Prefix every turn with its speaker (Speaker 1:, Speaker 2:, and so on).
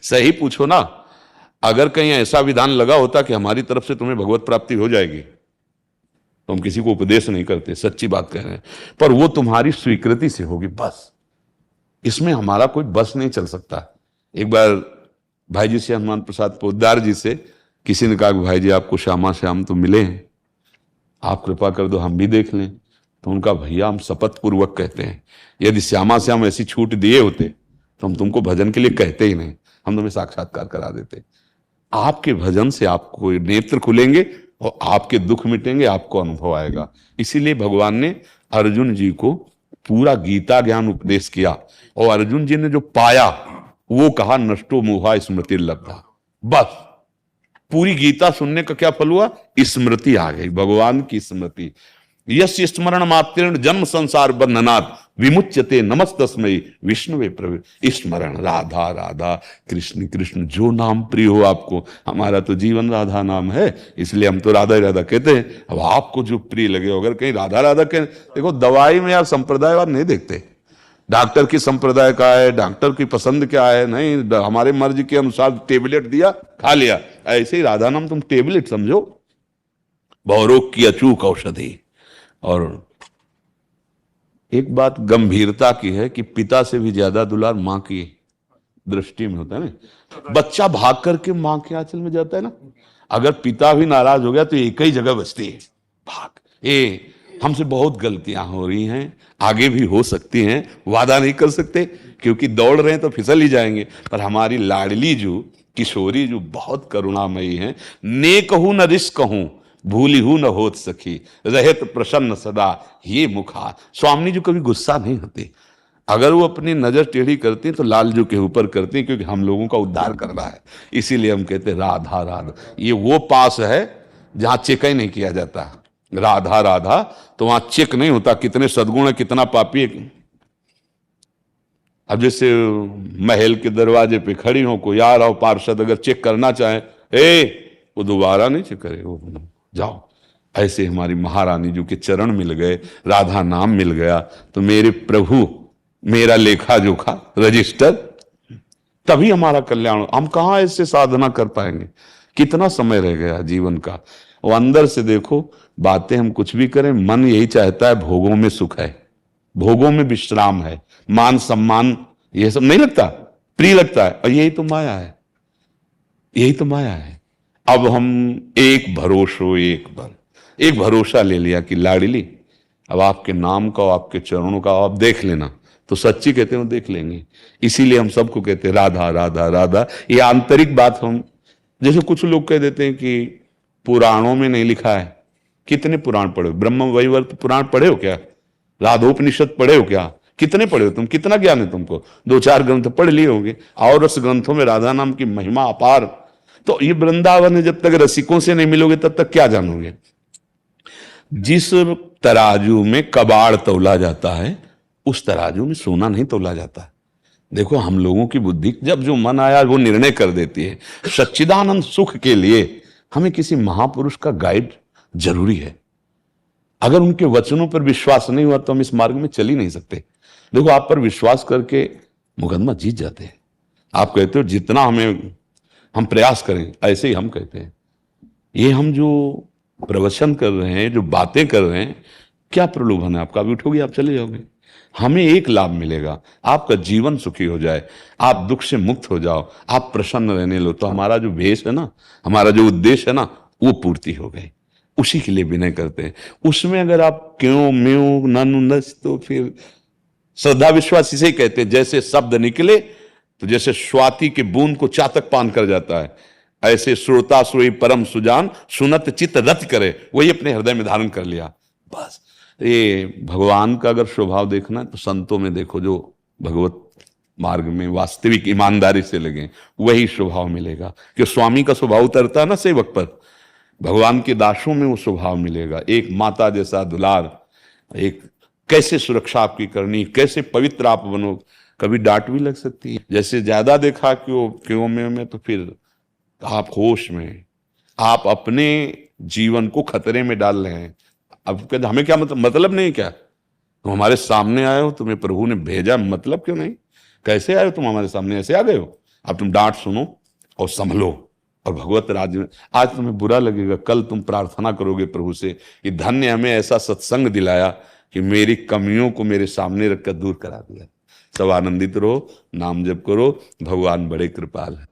Speaker 1: सही पूछो ना। अगर कहीं ऐसा विधान लगा होता कि हमारी तरफ से तुम्हें भगवत प्राप्ति हो जाएगी, तो हम किसी को उपदेश नहीं करते, सच्ची बात कह रहे हैं। पर वो तुम्हारी स्वीकृति से होगी बस, इसमें हमारा कोई बस नहीं चल सकता। एक बार भाई जी से, हनुमान प्रसाद पोद्दार जी से किसी ने कहा कि भाई जी आपको श्यामा श्याम तो मिले हैं, आप कृपा कर दो हम भी देख लें। तो उनका भैया हम शपथ पूर्वक कहते हैं, यदि श्यामा श्याम ऐसी छूट दिए होते तो हम तुमको भजन के लिए कहते ही नहीं, हम तुम्हें साक्षात्कार करा देते। आपके भजन से आपको नेत्र खुलेंगे और आपके दुख मिटेंगे, आपको अनुभव आएगा। इसीलिए भगवान ने अर्जुन जी को पूरा गीता ज्ञान उपदेश किया, और अर्जुन जी ने जो पाया वो कहा नष्टो मोहा स्मृति लब्धा। बस पूरी गीता सुनने का क्या फल हुआ? स्मृति आ गई, भगवान की स्मृति। यस्य स्मरण मात्रेण जन्म संसार बंधनात् विमुच्यते नमस्तस्मै विष्णुवे प्रभु। स्मरण राधा राधा, कृष्ण कृष्ण, जो नाम प्रिय हो आपको। हमारा तो जीवन राधा नाम है, इसलिए हम तो राधा राधा कहते हैं। अब आपको जो प्रिय लगे, अगर कहीं राधा राधा कहें, देखो दवाई में आप संप्रदायवाद नहीं देखते, डॉक्टर की संप्रदाय का है, डॉक्टर की पसंद क्या है, नहीं हमारे मर्जी के अनुसार टेबलेट दिया खा लिया। ऐसे ही राधा नाम तुम टेबलेट समझो, बहुरोग की अचूक औषधि। और एक बात गंभीरता की है कि पिता से भी ज्यादा दुलार मां की दृष्टि में होता है ना। बच्चा भाग करके मां के आंचल में जाता है ना, अगर पिता भी नाराज हो गया तो एक ही जगह बचती है, भाग। हमसे बहुत गलतियां हो रही हैं, आगे भी हो सकती हैं, वादा नहीं कर सकते क्योंकि दौड़ रहे हैं तो फिसल ही जाएंगे। पर हमारी लाडली जो किशोरी जो बहुत करुणामयी है, ने कहूं न रिस कहूं भूली हूं न होत सखी रहत प्रसन्न सदा ये मुखा। स्वामी जी कभी गुस्सा नहीं होते, अगर वो अपनी नजर टेढ़ी करती हैं तो लालजू के ऊपर करती हैं, क्योंकि हम लोगों का उद्धार करना है। इसीलिए हम कहते हैं राधा राधा। ये वो पास है जहां चेक ही नहीं किया जाता, राधा राधा, तो वहां चेक नहीं होता कितने सद्गुण है कितना पापी है। अब जैसे महल के दरवाजे पे खड़ी हो, कोई आ रहा हो पार्षद, अगर चेक करना चाहे, वो दोबारा नहीं चेक करे, वो जाओ। ऐसे हमारी महारानी जो के चरण मिल गए, राधा नाम मिल गया, तो मेरे प्रभु मेरा लेखा जोखा रजिस्टर, तभी हमारा कल्याण। हम कहां ऐसे साधना कर पाएंगे, कितना समय रह गया जीवन का। वो अंदर से देखो, बातें हम कुछ भी करें, मन यही चाहता है भोगों में सुख है, भोगों में विश्राम है, मान सम्मान ये सब नहीं लगता, प्रिय लगता है। और यही तो माया है, यही तो माया है। अब हम एक भरोसो एक बल, एक भरोसा ले लिया कि लाडली अब आपके नाम का, आपके चरणों का आप देख लेना, तो सच्ची कहते हैं देख लेंगे। इसीलिए हम सबको कहते हैं राधा राधा राधा। ये आंतरिक बात हम, जैसे कुछ लोग कह देते हैं कि पुराणों में नहीं लिखा है। कितने पुराण पढ़े हो? ब्रह्म वैवर्त पुराण पढ़े हो क्या? राधोपनिषद पढ़े हो क्या? कितने पढ़े हो तुम? कितना ज्ञान है तुमको? 2-4 ग्रंथ पढ़ लिए होंगे, और उस ग्रंथों में राधा नाम की महिमा अपार। तो ये वृंदावन है, जब तक रसिकों से नहीं मिलोगे तब तक क्या जानोगे। जिस तराजू में कबाड़ तौला जाता है, उस तराजू में सोना नहीं तौला जाता। देखो हम लोगों की बुद्धि जब जो मन आया वो निर्णय कर देती है। सच्चिदानंद सुख के लिए हमें किसी महापुरुष का गाइड जरूरी है। अगर उनके वचनों पर विश्वास नहीं हुआ तो हम इस मार्ग में चल ही नहीं सकते। देखो आप पर विश्वास करके मुकदमा जीत जाते हैं। आप कहते हो जितना हम प्रयास करें, ऐसे ही हम कहते हैं। ये हम जो प्रवचन कर रहे हैं, जो बातें कर रहे हैं, क्या प्रलोभन है आपका? अभी उठोगे आप चले जाओगे। हमें एक लाभ मिलेगा, आपका जीवन सुखी हो जाए, आप दुख से मुक्त हो जाओ, आप प्रसन्न रहने लो, तो हमारा जो भेष है ना, हमारा जो उद्देश्य है ना, वो पूर्ति हो गई। उसी के लिए विनय करते हैं। उसमें अगर आप क्यों म्यों ननु नस, तो फिर श्रद्धा विश्वास इसे ही कहते हैं। जैसे शब्द निकले तो जैसे स्वाति के बूंद को चातक पान कर जाता है, ऐसे श्रोता सोई परम सुजान सुनत चित्त रत करे, वही अपने हृदय में धारण कर लिया। बस ये भगवान का अगर स्वभाव देखना है तो संतों में देखो, जो भगवत मार्ग में वास्तविक ईमानदारी से लगे, वही स्वभाव मिलेगा। कि स्वामी का स्वभाव उतरता है ना सेवक पर, भगवान के दासों में वो स्वभाव मिलेगा। एक माता जैसा दुलार, एक कैसे सुरक्षा आपकी करनी, कैसे पवित्र आप बनो। कभी डांट भी लग सकती है, जैसे ज्यादा देखा क्यों में तो फिर आप होश में, आप अपने जीवन को खतरे में डाल रहे हैं। अब कहते हमें क्या मतलब नहीं क्या? तुम हमारे सामने आए हो, तुम्हें प्रभु ने भेजा, मतलब क्यों नहीं? कैसे आए हो तुम हमारे सामने? ऐसे आ गए हो? अब तुम डांट सुनो और संभलो और भगवत राज्य में। आज तुम्हें बुरा लगेगा, कल तुम प्रार्थना करोगे प्रभु से कि धन्य हमें ऐसा सत्संग दिलाया कि मेरी कमियों को मेरे सामने रखकर दूर करा दिया। सब आनंदित रहो, नाम जप करो, भगवान बड़े कृपाल है।